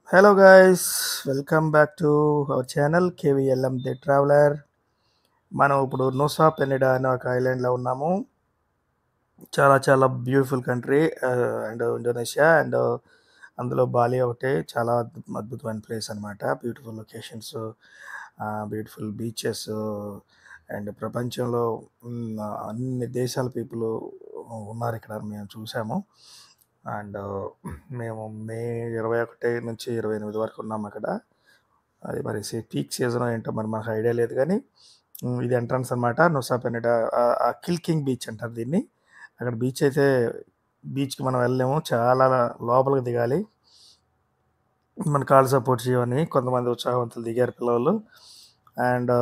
Hello guys, welcome back to our channel KVLM The Traveler. మనం ఇప్పుడు Nusa Penida అనే ఒక ఐలాండ్లో ఉన్నాము. చాలా చాలా beautiful country and Indonesia and అందులో బాలి ఒకటి చాలా అద్భుతమైన ప్లేస్ అనమాట. Beautiful locations, beautiful beaches and ప్రపంచంలో అన్ని దేశాల పీపుల్ ఉన్నారు ఇక్కడ మేము చూసాము. అండ్ మేము మే 21 నుంచి 28 వరకు ఉన్నాము అక్కడ. అది మరి పీక్ సీజన్ ఏంటో మరి మాకు ఐడియా లేదు కానీ ఇది ఎంట్రన్స్ అనమాట. నుసా పెనిడా కిల్ కింగ్ బీచ్ అంటారు దీన్ని. అక్కడ బీచ్ అయితే బీచ్కి మనం వెళ్ళలేము, చాలా లోపలికి దిగాలి. మన కాళ్ళు సపోర్ట్ చేయమని కొంతమంది ఉత్సాహవంతులు దిగారు పిల్లలు. అండ్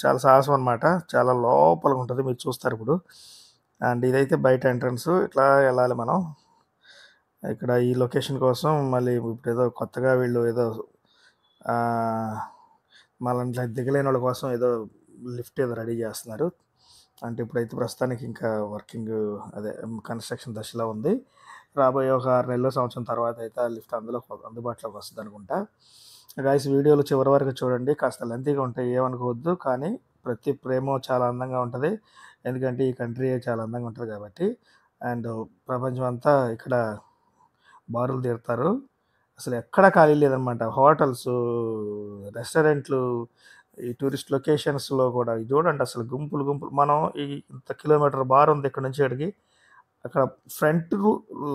చాలా సాహసం అనమాట, చాలా లోపలికి ఉంటుంది, మీరు చూస్తారు ఇప్పుడు. అండ్ ఇదైతే బయట ఎంట్రన్స్, ఇట్లా వెళ్ళాలి మనం. ఇక్కడ ఈ లొకేషన్ కోసం మళ్ళీ ఇప్పుడు ఏదో కొత్తగా వీళ్ళు ఏదో మళ్ళీ దిగలేని వాళ్ళ కోసం ఏదో లిఫ్ట్ ఏదో రెడీ చేస్తున్నారు. అంటే ఇప్పుడైతే ప్రస్తుతానికి ఇంకా వర్కింగ్, అదే కన్స్ట్రక్షన్ దశలో ఉంది. రాబోయే ఒక 6 నెలలు సంవత్సరం తర్వాత అయితే ఆ లిఫ్ట్ అందుబాటులోకి వస్తుంది అనుకుంటా. గైస్, వీడియోలు చివరి వరకు చూడండి, కాస్త లెంతీగా ఉంటాయి, ఏమనుకోవద్దు. కానీ ప్రతి ప్రేమ చాలా అందంగా ఉంటుంది, ఎందుకంటే ఈ కంట్రీ చాలా అందంగా ఉంటుంది కాబట్టి. అండ్ ప్రపంచం అంతా ఇక్కడ బారులు తీరుతారు, అసలు ఎక్కడ ఖాళీ లేదనమాట. హోటల్స్, రెస్టారెంట్లు, ఈ టూరిస్ట్ లొకేషన్స్లో కూడా ఇది చూడండి, అసలు గుంపులు గుంపులు. మనం ఈ ఇంత కిలోమీటర్ బార్ ఉంది ఇక్కడ నుంచి అడిగి, అక్కడ ఫ్రంట్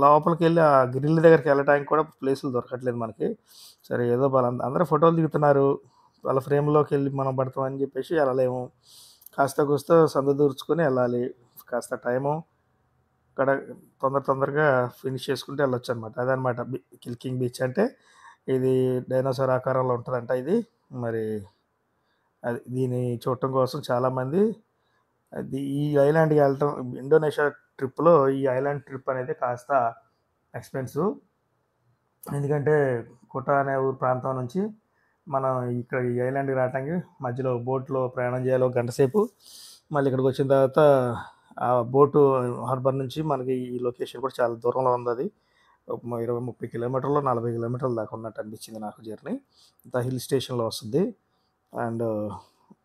లోపలికి వెళ్ళి ఆ గ్రిల్ దగ్గరికి వెళ్ళడానికి కూడా ప్లేసులు దొరకట్లేదు మనకి. సరే, ఏదో అందరూ ఫోటోలు దిగుతున్నారు, వాళ్ళ ఫ్రేమ్లోకి వెళ్ళి మనం పడతామని చెప్పేసి వెళ్ళలేము. కాస్త కూస్త సందు దూర్చుకొని వెళ్ళాలి. కాస్త టైము అక్కడ తొందరగా ఫినిష్ చేసుకుంటే వెళ్ళొచ్చు అనమాట. అదనమాట కిల్ కింగ్ బీచ్ అంటే. ఇది డైనోసార్ ఆకారంలో ఉంటుందంట ఇది. మరి అది దీన్ని చూడటం కోసం చాలామంది ఈ ఐలాండ్కి వెళ్ళటం, ఇండోనేషియా ట్రిప్లో ఈ ఐలాండ్ ట్రిప్ అనేది కాస్త ఎక్స్పెన్సివ్. ఎందుకంటే కుటా అనే ఊరు ప్రాంతం నుంచి మనం ఇక్కడ ఈ ఐలాండ్కి రావడానికి మధ్యలో బోట్లో ప్రయాణం చేయాలి 1 గంట సేపు. మళ్ళీ ఇక్కడికి వచ్చిన తర్వాత ఆ బోటు హార్బర్ నుంచి మనకి ఈ లొకేషన్ కూడా చాలా దూరంలో ఉంది. అది 20-30 కిలోమీటర్లు, 40 కిలోమీటర్ల దాకా ఉన్నట్టు అనిపించింది నాకు జర్నీ. ఇంత హిల్ స్టేషన్లో వస్తుంది. అండ్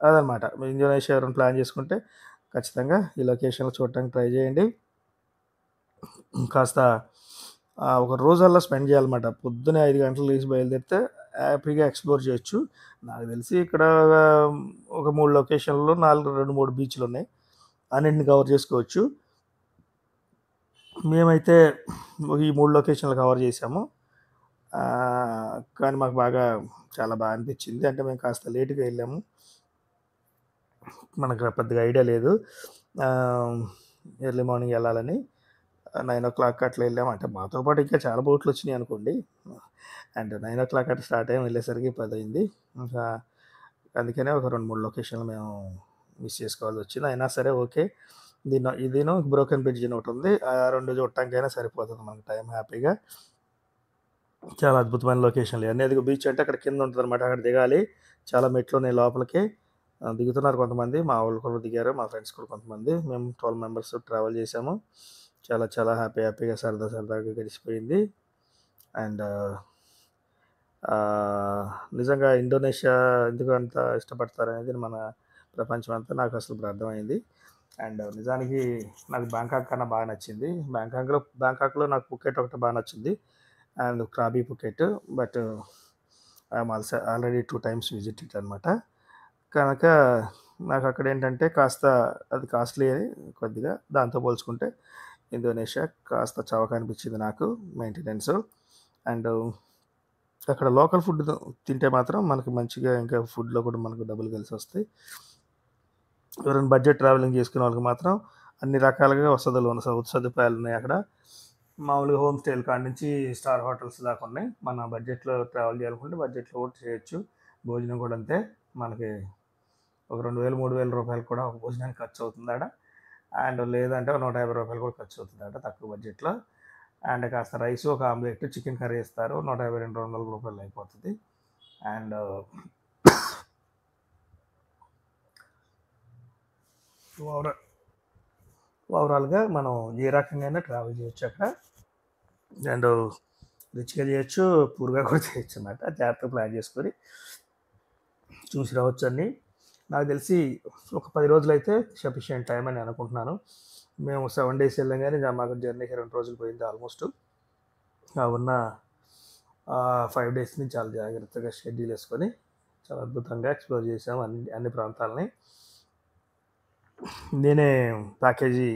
అదనమాట, ఇండోనేషియా ఎవరైనా ప్లాన్ చేసుకుంటే ఖచ్చితంగా ఈ లొకేషన్లో చూడటానికి ట్రై చేయండి. కాస్త ఒక రోజల్లా స్పెండ్ చేయాలన్నమాట. పొద్దున్నే 5 గంటలు లేచి బయలుదేరితే హ్యాపీగా ఎక్స్ప్లోర్ చేయొచ్చు. నాకు తెలిసి ఇక్కడ ఒక 3 లొకేషన్లో 2-3 బీచ్లు ఉన్నాయి, అన్నింటిని కవర్ చేసుకోవచ్చు. మేమైతే ఈ 3 లొకేషన్లు కవర్ చేసాము. కానీ మాకు చాలా బాగా అనిపించింది. అంటే మేము కాస్త లేట్గా వెళ్ళాము, మనకు పెద్దగా ఐడియా లేదు ఎర్లీ మార్నింగ్ వెళ్ళాలని. 9 అట్లా వెళ్ళాము. అంటే మాతో పాటు ఇంకా చాలా బోట్లు వచ్చినాయి అనుకోండి. అండ్ 9 అట్లా స్టార్ట్ అయ్యాము, వెళ్ళేసరికి 10 అయింది. ఇంకా అందుకనే ఒక 2-3 లొకేషన్లు మేము మిస్ చేసుకోవాల్సి వచ్చింది. అయినా సరే ఓకే. ఇదిను బ్రోకెన్ బ్రిడ్జ్ అని ఒకటి ఉంది, ఆ 2 చూడటానికైనా సరిపోతుంది మనకు టైం హ్యాపీగా. చాలా అద్భుతమైన లొకేషన్లు ఇవన్నీ. అది బీచ్ అంటే అక్కడ కింద ఉంటుంది అనమాట, అక్కడ దిగాలి. చాలా మెట్లు ఉన్నాయి లోపలికి. దిగుతున్నారు కొంతమంది, మా వాళ్ళు కూడా దిగారు, మా ఫ్రెండ్స్ కూడా కొంతమంది. మేము 12 మెంబర్స్ ట్రావెల్ చేసాము. చాలా చాలా హ్యాపీగా సరదాగా గడిచిపోయింది. అండ్ నిజంగా ఇండోనేషియా ఎందుకు అంత ఇష్టపడతారనేది మన ప్రపంచం అంతా నాకు అసలు ఇప్పుడు అర్థమైంది. అండ్ నిజానికి నాకు బ్యాంకాక్ కన్నా బాగా నచ్చింది. బ్యాంకాక్లో నాకు పుకెట్ ఒకటి బాగా నచ్చింది, and Krabi Phuket. But I'm already 2 times visited అనమాట. కనుక నాకు అక్కడ ఏంటంటే కాస్త అది కాస్ట్లీ అని కొద్దిగా దాంతో పోల్చుకుంటే ఇండోనేషియా కాస్త చవక అనిపించింది నాకు, మెయింటెనెన్స్. అండ్ అక్కడ లోకల్ ఫుడ్ తింటే మాత్రం మనకు మంచిగా, ఇంకా ఫుడ్లో కూడా మనకు డబ్బులు కలిసి వస్తాయి. ఎవరైనా బడ్జెట్ ట్రావెలింగ్ చేసుకునే వాళ్ళకి మాత్రం అన్ని రకాలుగా సదుపాయాలు ఉన్నాయి అక్కడ. మామూలుగా హోమ్ స్టేల కాడ నుంచి స్టార్ హోటల్స్ దాకా ఉన్నాయి. మన బడ్జెట్లో ట్రావెల్ చేయాలనుకుంటే బడ్జెట్లో కూడా చేయొచ్చు. భోజనం కూడా అంతే, మనకి ఒక 2,000-3,000 రూపాయలు కూడా ఒక భోజనానికి ఖర్చు అవుతుంది ఆడ. అండ్ లేదంటే 150 రూపాయలు కూడా ఖర్చు అవుతుంది ఆడ తక్కువ బడ్జెట్లో. అండ్ కాస్త రైస్, ఒక ఆమ్లెట్, చికెన్ కర్రీ ఇస్తారు, 150-200 రూపాయలు అయిపోతుంది. అండ్ ఓవరాల్గా మనం ఏ రకంగా ట్రావెల్ చేయొచ్చు అక్కడ. అండ్ రిచ్గా చేయొచ్చు, పూర్గా కూడా చేయొచ్చు అన్నమాట. జాగ్రత్తగా ప్లాన్ చేసుకొని చూసి రావచ్చు అన్నీ. నాకు తెలిసి ఒక 10 రోజులైతే సఫిషియంట్ టైం అని అనుకుంటున్నాను. మేము 7 డేస్ వెళ్ళాం కానీ మాకు జర్నీకి 2 రోజులు పోయింది ఆల్మోస్ట్. ఉన్న 5 డేస్ని చాలా జాగ్రత్తగా షెడ్యూల్ వేసుకొని చాలా అద్భుతంగా ఎక్స్ప్లోర్ చేసాము అన్ని ప్రాంతాలని. నేనే ప్యాకేజీ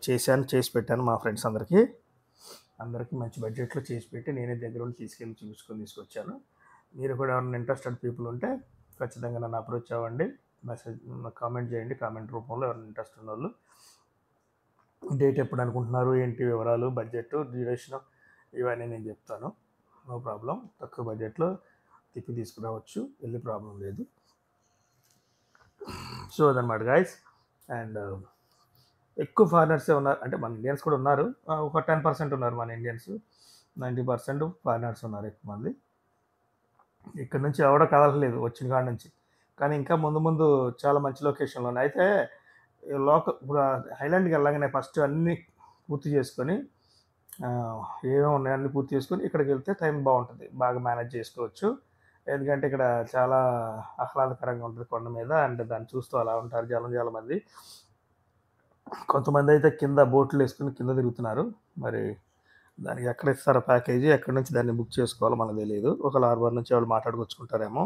చేసి పెట్టాను మా ఫ్రెండ్స్ అందరికీ మంచి బడ్జెట్లో చేసి పెట్టి నేనే దగ్గర ఉండి తీసుకొచ్చాను. మీరు కూడా ఎవరైనా ఇంట్రెస్టెడ్ పీపుల్ ఉంటే ఖచ్చితంగా నన్ను అప్రోచ్ అవ్వండి, మెసేజ్ కామెంట్ చేయండి. కామెంట్ రూపంలో ఎవరైనా ఇంట్రెస్ట్ ఉన్న వాళ్ళు డేట్ ఎప్పుడు అనుకుంటున్నారు, ఏంటి వివరాలు, బడ్జెట్, డ్యూరేషన్ ఇవన్నీ నేను చెప్తాను. No problem. తక్కువ బడ్జెట్లో తీసుకురావచ్చు, వెళ్ళి ప్రాబ్లం లేదు. సో అదనమాట గైస్. అండ్ ఎక్కువ ఫారినర్సే ఉన్నారు, అంటే మన ఇండియన్స్ కూడా ఉన్నారు. ఒక 10% ఉన్నారు మన ఇండియన్స్, 90% ఫారినర్స్ ఉన్నారు ఎక్కువ మంది. ఇక్కడ నుంచి ఎవడో కదలలేదు వచ్చిన కాడ నుంచి. కానీ ఇంకా ముందు చాలా మంచి లొకేషన్లు ఉన్నాయి. అయితే ఇప్పుడు హైలాండ్కి వెళ్ళగానే ఫస్ట్ అన్నీ పూర్తి చేసుకొని ఏమేమి ఉన్నాయో అన్నీ పూర్తి చేసుకొని ఇక్కడికి వెళ్తే టైం బాగుంటుంది, బాగా మేనేజ్ చేసుకోవచ్చు. ఎందుకంటే ఇక్కడ చాలా ఆహ్లాదకరంగా ఉంటుంది కొండ మీద. అండ్ దాన్ని చూస్తూ అలా ఉంటారు చాలా మంది. కొంతమంది అయితే కింద బోట్లు వేసుకుని కింద తిరుగుతున్నారు. మరి దానికి ఎక్కడ ఇస్తారో ప్యాకేజీ, ఎక్కడి నుంచి దాన్ని బుక్ చేసుకోవాలో మనకు తెలియదు. ఒక హార్బర్ నుంచి వాళ్ళు మాట్లాడుకొచ్చుకుంటారేమో.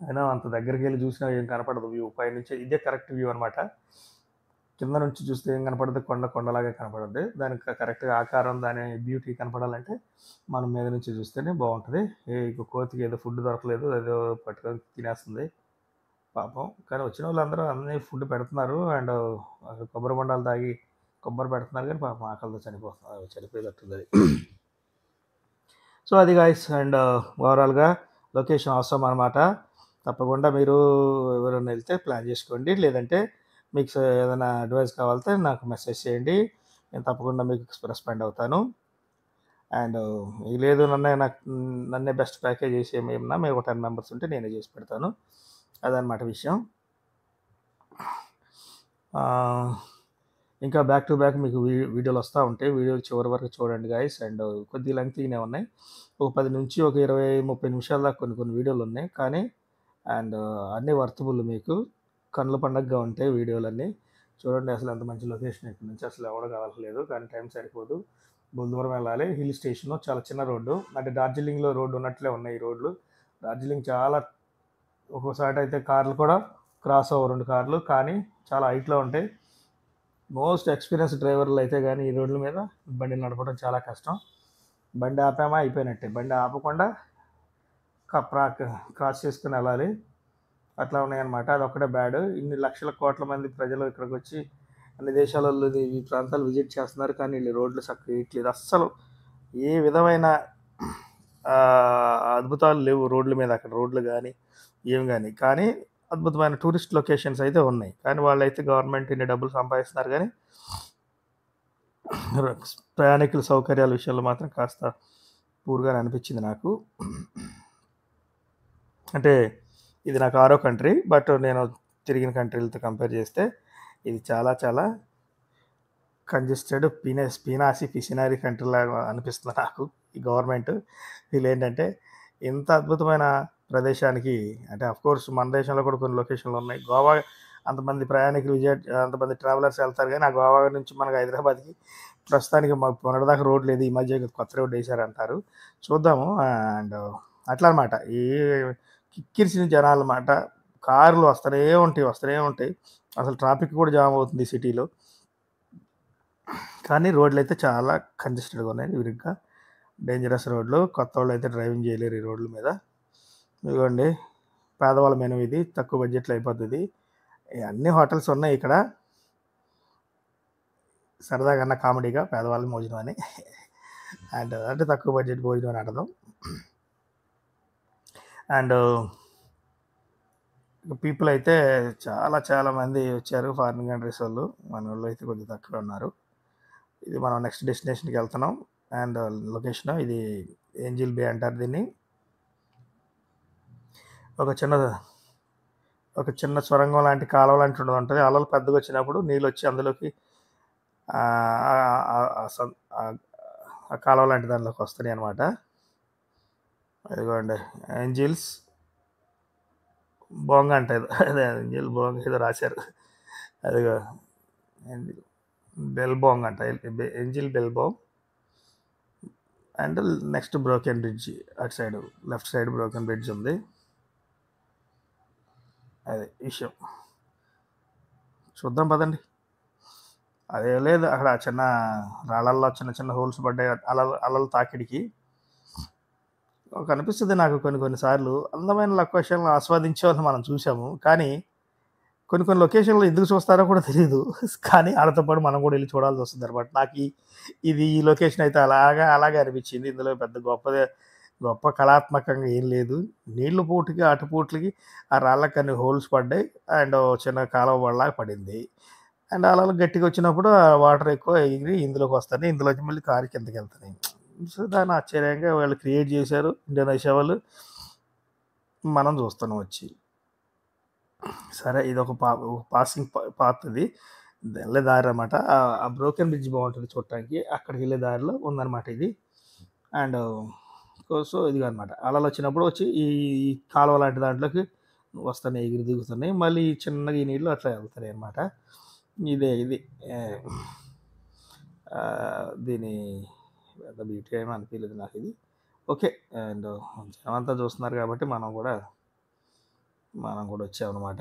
అయినా అంత దగ్గరికి వెళ్ళి చూసినా ఏం కనపడదు వ్యూ. పైనుంచి ఇదే కరెక్ట్ వ్యూ అనమాట. కింద నుంచి చూస్తే ఏం కనపడదు, కొండలాగే కనపడద్ది. దానికి కరెక్ట్గా ఆకారం, దాని బ్యూటీ కనపడాలంటే మనం మీద నుంచి చూస్తేనే బాగుంటుంది. కోతికి ఏదో ఫుడ్ దొరకలేదు, ఏదో పట్టుకొని తినేస్తుంది పాపం. కానీ వచ్చిన వాళ్ళందరూ అన్నీ ఫుడ్ పెడుతున్నారు. అండ్ కొబ్బరి బొండాలు తాగి కొబ్బరి పెడుతున్నారు, కానీ పాపం ఆకలితో చనిపోయేటట్టుంది అది. సో అది గాయస్. అండ్ ఓవరాల్గా లొకేషన్ అవసరం అనమాట. తప్పకుండా మీరు ఎవరైనా వెళ్తే ప్లాన్ చేసుకోండి. లేదంటే మీకు ఏదైనా అడ్వైస్ కావాలంటే నాకు మెసేజ్ చేయండి, నేను తప్పకుండా మీకు రెస్పాండ్ అవుతాను. అండ్ లేదు నన్నే బెస్ట్ ప్యాకేజ్ చేసి ఏమన్నా మేము ఒక 10 మెంబర్స్ ఉంటే నేనే చేసి పెడతాను. అదనమాట విషయం. ఇంకా బ్యాక్ టు బ్యాక్ మీకు వీడియోలు వస్తూ ఉంటాయి. వీడియోలు చివరి వరకు చూడండి గాయస్. అండ్ కొద్ది లెంగ్తీనే ఉన్నాయి, ఒక 10 నుంచి ఒక 20-30 నిమిషాల దాకా కొన్ని వీడియోలు ఉన్నాయి. కానీ అండ్ అన్నీ వర్తబుల్, మీకు కళ్ళ పండగగా ఉంటాయి వీడియోలన్నీ. చూడండి అసలు ఎంత మంచి లొకేషన్. ఇక్కడ నుంచి అసలు ఎవడో కదలలేదు, కానీ టైం సరిపోదు, దూరం వెళ్ళాలి. హిల్ స్టేషన్, చాలా చిన్న రోడ్డు, అంటే డార్జిలింగ్లో రోడ్డు ఉన్నట్లే ఉన్నాయి ఈ రోడ్లు. డార్జిలింగ్ చాలా ఒక్కోసారి అయితే కార్లు కూడా క్రాస్ అవ్వవు, 2 కార్లు, కానీ చాలా హైట్లో ఉంటాయి. మోస్ట్ ఎక్స్పీరియన్స్ డ్రైవర్లు అయితే కానీ ఈ రోడ్ల మీద బండి నడపడం చాలా కష్టం. బండి ఆపామా అయిపోయినట్టే, బండి ఆపకుండా క్రాస్ చేసుకుని వెళ్ళాలి. అట్లా ఉన్నాయన్నమాట. అది ఒక్కటే బ్యాడ్. ఇన్ని లక్షల కోట్ల మంది ప్రజలు ఇక్కడికి వచ్చి అన్ని దేశాలలో ఈ ప్రాంతాలు విజిట్ చేస్తున్నారు, కానీ వీళ్ళు రోడ్లు చక్కగా వేయట్లేదు. అస్సలు ఏ విధమైన అద్భుతాలు లేవు రోడ్ల మీద. అక్కడ రోడ్లు కానీ ఏం కానీ అద్భుతమైన టూరిస్ట్ లొకేషన్స్ అయితే ఉన్నాయి. కానీ వాళ్ళైతే గవర్నమెంట్ ఇన్ని డబ్బులు సంపాదిస్తున్నారు, కానీ ప్రయాణికుల సౌకర్యాల విషయంలో మాత్రం కాస్త పూర్గా అనిపించింది నాకు. అంటే ఇది నాకు 6వ కంట్రీ, బట్ నేను తిరిగిన కంట్రీలతో కంపేర్ చేస్తే ఇది చాలా చాలా కంజెస్టెడ్ పిసినారీ కంట్రీ లాగా అనిపిస్తుంది నాకు ఈ గవర్నమెంట్. వీళ్ళు ఏంటంటే ఇంత అద్భుతమైన ప్రదేశానికి, అంటే అఫ్కోర్స్ మన దేశంలో కూడా కొన్ని లొకేషన్లు ఉన్నాయి. గోవా అంతమంది ప్రయాణికులు అంతమంది ట్రావెలర్స్ వెళ్తారు, కానీ ఆ గోవా నుంచి మనకు హైదరాబాద్కి ప్రస్తుతానికి మొన్నటిదాకా రోడ్ లేదు, ఈ మధ్య కొత్త రోడ్డు వేశారంటారు, చూద్దాము. అండ్ అట్లా అనమాట. ఈ కిక్కిరిసిన జనాలు అన్నమాట. కార్లు వస్తూనే ఉంటాయి. అసలు ట్రాఫిక్ కూడా జామ్ అవుతుంది సిటీలో. కానీ రోడ్లు అయితే చాలా కంజెస్టెడ్గా ఉన్నాయి, విరిగ్గా డేంజరస్ రోడ్లు. కొత్త వాళ్ళు అయితే డ్రైవింగ్ చేయలేరు ఈ రోడ్ల మీద. ఇదిగోండి పేదవాళ్ళ మెనూ, ఇది తక్కువ బడ్జెట్లో అయిపోతుంది. అన్ని హోటల్స్ ఉన్నాయి ఇక్కడ, సరదాగా అన్న కామెడీగా పేదవాళ్ళ భోజనం అని. అండ్ అంటే తక్కువ బడ్జెట్ భోజనం అని అర్థం. అండ్ పీపుల్ అయితే చాలా మంది వచ్చారు, ఫారిన్ కంట్రీస్ వాళ్ళు. మన వాళ్ళు అయితే కొద్దిగా తక్కువ ఉన్నారు. ఇది మనం నెక్స్ట్ డెస్టినేషన్కి వెళ్తున్నాం. అండ్ లొకేషన్ ఇది ఏంజిల్ బే అంటారు దీన్ని. ఒక చిన్న సొరంగం లాంటి కాలువ లాంటి ఉంటుంది. అలలు పెద్దగా వచ్చినప్పుడు నీళ్ళు వచ్చి అందులోకి ఆ కాలువ లాంటి దానిలోకి వస్తున్నాయి అనమాట. ఇదిగోండి ఏంజిల్స్ బోంగ అంటే అదే ఏంజిల్ బోంగ ఏదో రాశారు. అదిగో ఏంజిల్ బెల్బోంగ్ అంట, ఏంజిల్ బెల్బోంగ్. అండ్ నెక్స్ట్ బ్రోకెన్ బ్రిడ్జ్ అటు side left side broken bridge ఉంది. అది విషయం. చూద్దాం పదండి. అదే లేదు అక్కడ చిన్న రాళ్ళల్లో చిన్న చిన్న హోల్స్ పడ్డాయి అలలు తాకిడికి. కనిపిస్తుంది నాకు కొన్నిసార్లు అందమైన లొకేషన్లు ఆస్వాదించే వాళ్ళు మనం చూసాము. కానీ కొన్ని లొకేషన్లు ఎందుకు చూస్తారో కూడా తెలియదు. కానీ వాళ్ళతో పాటు మనం కూడా వెళ్ళి చూడాల్సి వస్తుంది అనమాట. నాకు ఈ లొకేషన్ అయితే అలాగే అనిపించింది. ఇందులో పెద్ద గొప్ప కళాత్మకంగా ఏం లేదు. నీళ్లు పూటికి అటుపూట్లకి ఆ రాళ్ళకి అన్ని హోల్స్ పడ్డాయి. అండ్ చిన్న కాలువ పడలాగా పడింది. అండ్ అలలు గట్టిగా వచ్చినప్పుడు ఆ వాటర్ ఎక్కువ ఎగిరి ఇందులోకి వస్తాయి. ఇందులోకి మళ్ళీ కారు కిందకి వెళ్తున్నాయి. సో దాన్ని ఆశ్చర్యంగా వాళ్ళు క్రియేట్ చేశారు ఇండోనేషియా వాళ్ళు. మనం చూస్తున్నాం వచ్చి. సరే ఇది ఒక పాసింగ్ పాత్. ఇది వెళ్ళే దారి అనమాట. ఆ బ్రోకెన్ బ్రిడ్జ్ బాగుంటుంది చూడటానికి. అక్కడికి వెళ్ళే దారిలో ఉందన్నమాట ఇది. అండ్ సో ఇది అనమాట. అలలు వచ్చినప్పుడు వచ్చి ఈ కాలువ లాంటి దాంట్లోకి వస్తున్నాయి, ఎగిరి దిగుతున్నాయి. మళ్ళీ చిన్నగా ఈ నీళ్ళు అట్లా వెళ్తున్నాయి అనమాట. ఇది దీని పెద్ద బ్యూటీ ఏమీ అనిపించలేదు నాకు ఇది. ఓకే. అండ్ జనం అంతా చూస్తున్నారు కాబట్టి మనం కూడా వచ్చామన్నమాట.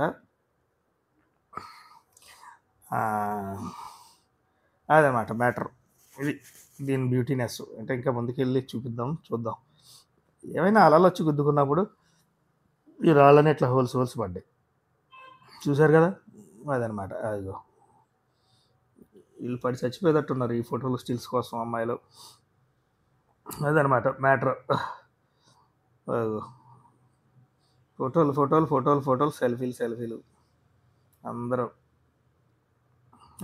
అదనమాట మ్యాటర్. ఇది దీని బ్యూటీనెస్. అంటే ఇంకా ముందుకెళ్ళి చూద్దాం. ఏమైనా అలలు వచ్చి గుద్దుకున్నప్పుడు ఈ రాళ్ళని ఇట్లా హోల్స్ పడ్డాయి. చూశారు కదా, అదనమాట. అదిగో వీళ్ళు పడి చచ్చిపోయేటట్టున్నారు ఈ ఫోటోలు స్టిల్స్ కోసం అమ్మాయిలు. అదనమాట మ్యాటర్. ఫోటోలు సెల్ఫీలు అందరూ.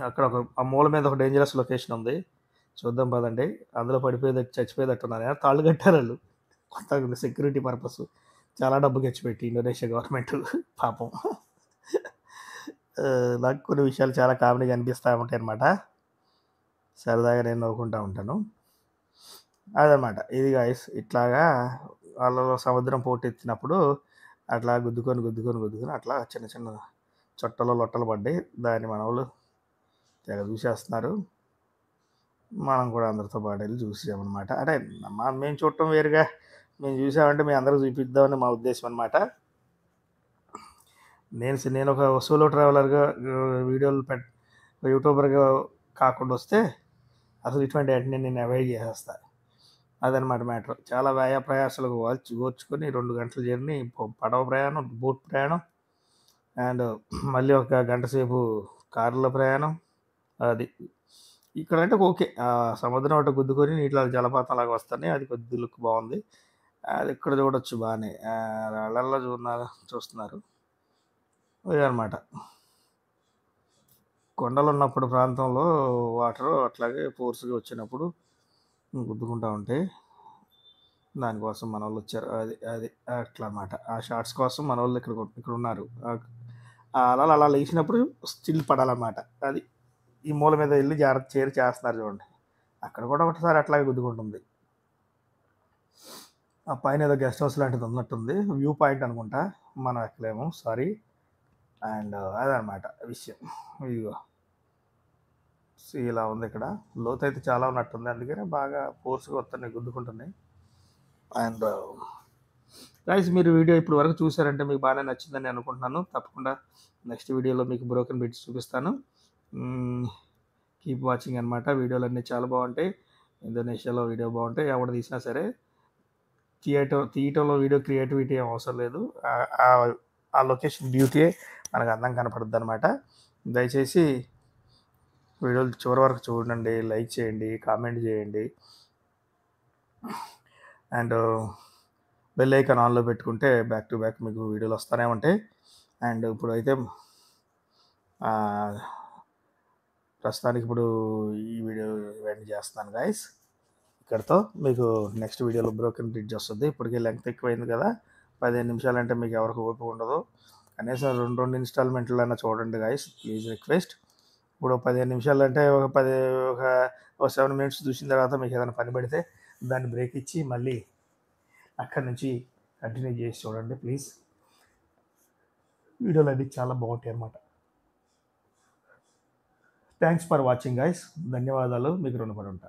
అక్కడ ఆ మూల మీద ఒక డేంజరస్ లొకేషన్ ఉంది, చూద్దాం పదండి. అందులో చచ్చిపోయేటట్టున్నారు. తాళ్ళు కట్టారు వాళ్ళు కొంత సెక్యూరిటీ పర్పస్. చాలా డబ్బు ఖర్చుపెట్టి ఇండోనేషియా గవర్నమెంట్ పాపం. నాకు కొన్ని విషయాలు చాలా కామెడీగా అనిపిస్తూ ఉంటాయి అన్నమాట. సరదాగా నేను నవ్వుకుంటూ ఉంటాను. అదనమాట ఇది గాయస్. ఇట్లాగా వాళ్ళలో సముద్రం పోటెత్తినప్పుడు అట్లా గుద్దుకొని అట్లా చిన్న చిన్న లొట్టలు పడ్డాయి. దాన్ని మన వాళ్ళు తెగ చూసేస్తున్నారు. మనం కూడా అందరితో పాటు వెళ్ళి చూసామన్నమాట. అంటే మేము చూడటం వేరుగా, మేము చూసామంటే మేము అందరూ చూపిద్దామని మా ఉద్దేశం అనమాట. నేను ఒక సోలో ట్రావెలర్గా వీడియోలు యూట్యూబర్గా కాకుండా వస్తే అసలు ఇటువంటి వాటిని నేను అవాయిడ్ చేసేస్తాను. అదనమాట మ్యాటర్. చాలా ప్రయాసాలకు ఓర్చుకొని 2 గంటల జర్నీ, పడవ ప్రయాణం, బోట్ ప్రయాణం, అండ్ మళ్ళీ ఒక గంట సేపు కారులో ప్రయాణం. అది ఇక్కడ అంటే ఓకే, సముద్రం అటు గుద్దుకొని నీటిలో జలపాతం లాగా వస్తున్నాయి. అది కొద్ది లుక్ బాగుంది. అది ఇక్కడ చూడొచ్చు బాగానే. రాళ్ళల్లో చూస్తున్నారు ఇదనమాట. కొండలు ఉన్నప్పుడు ప్రాంతంలో వాటర్ అట్లాగే ఫోర్స్గా వచ్చినప్పుడు గుద్దుకుంటూ ఉంటాయి. దానికోసం మన వాళ్ళు వచ్చారు. అది అట్లా అన్నమాట. ఆ షార్ట్స్ కోసం మన వాళ్ళు ఇక్కడ ఉన్నారు. అలా లేచినప్పుడు స్టిల్ పడాలన్నమాట. అది ఈ మూల మీద వెళ్ళి జాగ్రత్త చేస్తున్నారు చూడండి. అక్కడ కూడా ఒకటిసారి అట్లాగే గుద్దుకుంటుంది. ఆ పైన ఏదో గెస్ట్ హౌస్ లాంటిది ఉన్నట్టుంది, వ్యూ పాయింట్ అనుకుంటా, మనం ఎక్కలేము, సారీ. అండ్ అదనమాట విషయం. ఇదిగో ఇలా ఉంది. ఇక్కడ లోతు అయితే చాలా ఉన్నట్టుంది, అందుకనే బాగా ఫోర్స్గా వస్తున్నాయి, గుద్దుకుంటున్నాయి. అండ్ గైస్, మీరు వీడియో ఇప్పుడు వరకు చూసారంటే మీకు బాగానే నచ్చిందని అనుకుంటున్నాను. తప్పకుండా నెక్స్ట్ వీడియోలో మీకు బ్రోకెన్ బ్రిడ్జ్ చూపిస్తాను. కీప్ వాచింగ్ అనమాట. వీడియోలు అన్నీ చాలా బాగుంటాయి. ఇండోనేషియాలో వీడియో బాగుంటాయి. ఎవరు తీసినా సరే తీయటంలో వీడియో క్రియేటివిటీ ఏం అవసరం లేదు. ఆ లొకేషన్ బ్యూటీయే మనకు అందం కనపడుద్ది అనమాట. దయచేసి వీడియోలు చివరి వరకు చూడండి, లైక్ చేయండి, కామెంట్ చేయండి, అండ్ బెల్ ఐకాన్ ఆన్లో పెట్టుకుంటే బ్యాక్ టు బ్యాక్ మీకు వీడియోలు వస్తూనే ఉంటాయి. అండ్ ఇప్పుడు అయితే ప్రస్తుతానికి ఈ వీడియో వెంట చేస్తున్నాను గైస్. ఇక్కడతో మీకు నెక్స్ట్ వీడియోలో బ్రోకెన్ బ్రిడ్జ్ వస్తుంది. ఇప్పటికే లెంగ్త్ ఎక్కువైంది కదా, 15 నిమిషాలు అంటే మీకు ఎవరికి ఓపిక ఉండదు. కనీసం 2 ఇన్స్టాల్మెంట్లైనా చూడండి గైస్, ప్లీజ్ రిక్వెస్ట్. ఇప్పుడు 15 నిమిషాలు అంటే ఒక ఒక 7 మినిట్స్ చూసిన తర్వాత మీకు ఏదైనా పని పడితే దాన్ని బ్రేక్ ఇచ్చి మళ్ళీ అక్కడి నుంచి కంటిన్యూ చేసి చూడండి ప్లీజ్. వీడియోలు అన్నీ చాలా బాగుంటాయి అన్నమాట. Thanks for watching guys. ధన్యవాదాలు. మీకు రుణపడి ఉంటా.